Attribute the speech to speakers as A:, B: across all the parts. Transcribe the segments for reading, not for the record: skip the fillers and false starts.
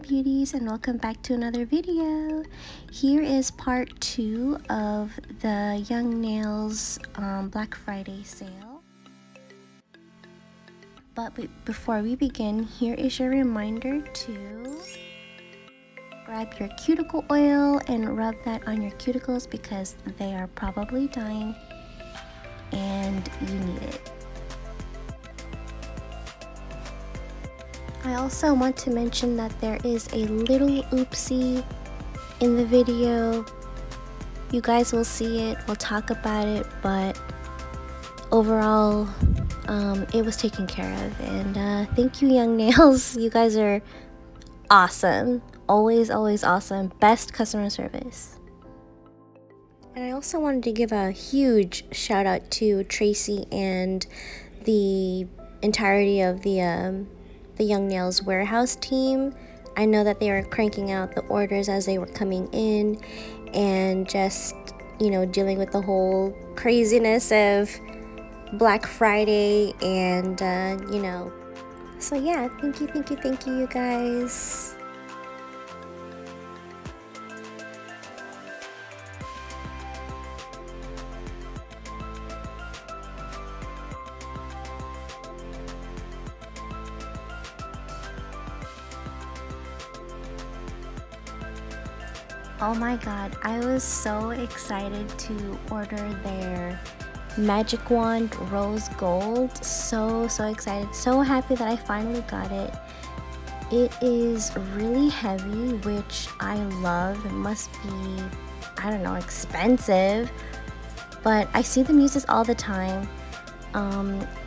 A: Beauties, and welcome back to another video. Here is part 2 of the Young Nails Black Friday sale. But before we begin, here is your reminder to grab your cuticle oil and rub that on your cuticles because they are probably dying and you need it. I also want to mention that there is a little oopsie in the video. You guys will see it, we'll talk about it, but overall it was taken care of. And thank you, Young Nails. You guys are awesome. Always awesome. Best customer service. And I also wanted to give a huge shout out to Tracy and the entirety of the Young Nails warehouse team. I know that they were cranking out the orders as they were coming in and just, you know, dealing with the whole craziness of Black Friday and, you know. So yeah, thank you, you guys. Oh my god, I was so excited to order their Magic Wand Rose Gold. So excited, so happy that I finally got it. It is really heavy, which I love. It must be, I don't know, expensive, but I see them use this all the time.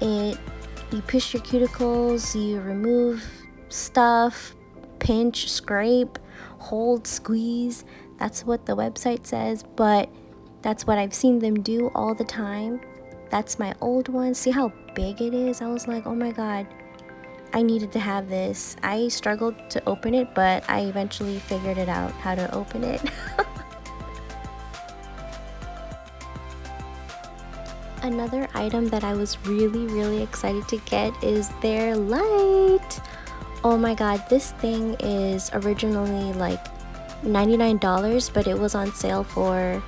A: You push your cuticles, you remove stuff, pinch, scrape, hold, squeeze. That's what the website says, but that's what I've seen them do all the time. That's my old one. See how big it is? I was like, oh my god, I needed to have this. I struggled to open it, but I eventually figured it out how to open it. Another item that I was really excited to get is their light. Oh my god, this thing is originally like $99, but it was on sale for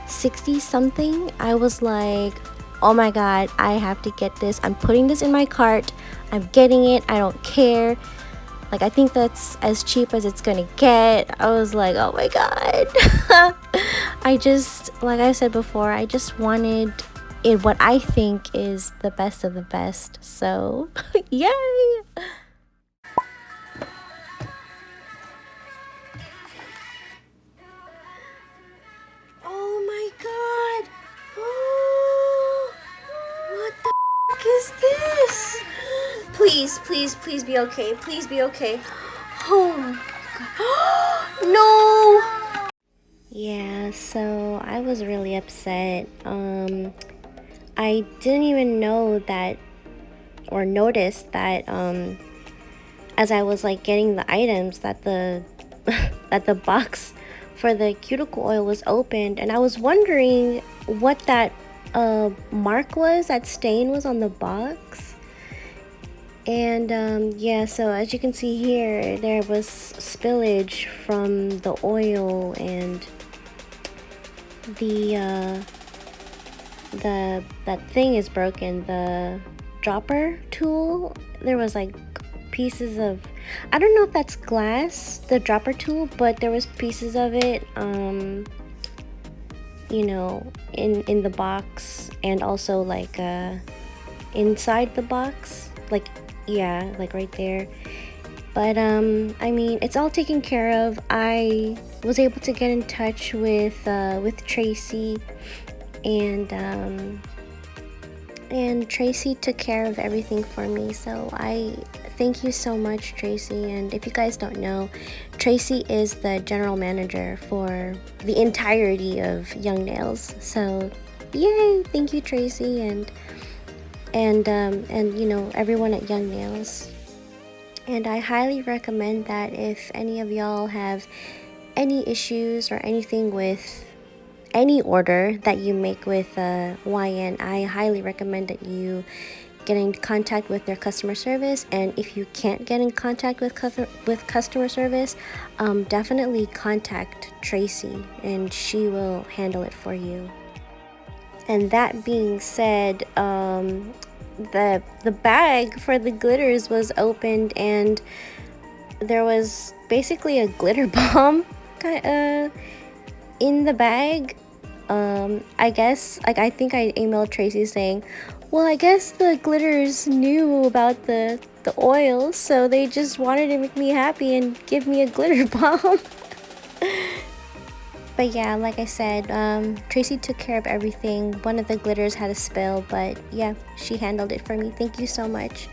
A: 60 something. I was like, oh my god, I have to get this. I'm putting this in my cart. I'm getting it. I don't care. Like, I think that's as cheap as it's gonna get. I was like, oh my god. I just, like I said before, I just wanted it, what I think is the best of the best. So yay. Is this? Please be okay. Please be okay. Oh my god. No. Yeah, so I was really upset. I didn't even know that or notice that as I was like getting the items that the that the box for the cuticle oil was opened, and I was wondering what that mark was, that stain was on the box. And yeah, so as you can see here, there was spillage from the oil, and that thing is broken, the dropper tool. There was like pieces of, I don't know if that's glass, the dropper tool, but there was pieces of it you know, in the box, and also like inside the box, like, yeah, like right there. But I mean, it's all taken care of. I was able to get in touch with Tracy, and Tracy took care of everything for me, so I thank you so much, Tracy. And if you guys don't know, Tracy is the general manager for the entirety of Young Nails. So yay, thank you, Tracy, and you know, everyone at Young Nails. And I highly recommend that if any of y'all have any issues or anything with any order that you make with YN, I highly recommend that you get in contact with their customer service. And if you can't get in contact with customer service, definitely contact Tracy and she will handle it for you. And that being said, the bag for the glitters was opened and there was basically a glitter bomb in the bag. I guess, like, I think I emailed Tracy saying, well, I guess the glitters knew about the oil, so they just wanted to make me happy and give me a glitter bomb. But yeah, like I said, Tracy took care of everything. One of the glitters had a spill, but yeah, she handled it for me. Thank you so much.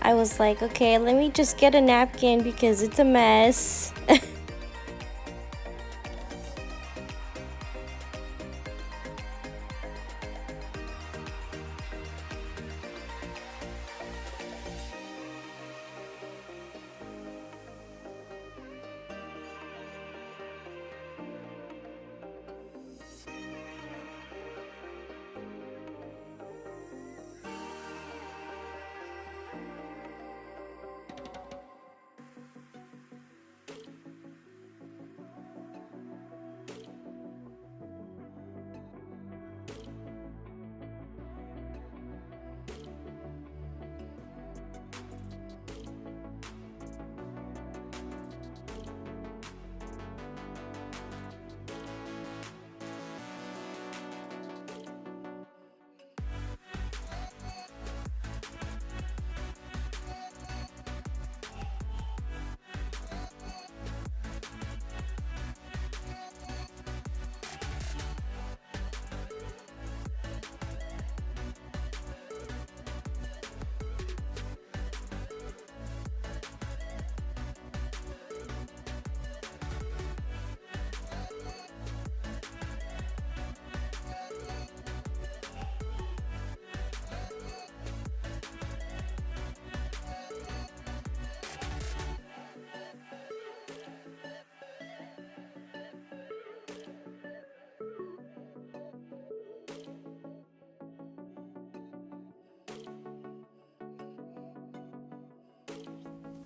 A: I was like, okay, let me just get a napkin because it's a mess.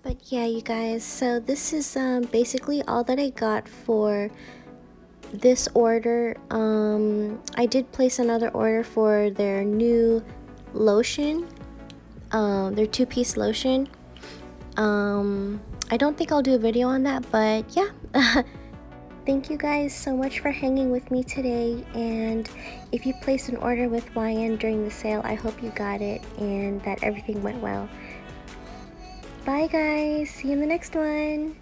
A: But yeah, you guys, so this is basically all that I got for this order. I did place another order for their new lotion, their 2-piece lotion. I don't think I'll do a video on that, but yeah. Thank you guys so much for hanging with me today, and if you placed an order with YN during the sale, I hope you got it and that everything went well. Bye guys, see you in the next one.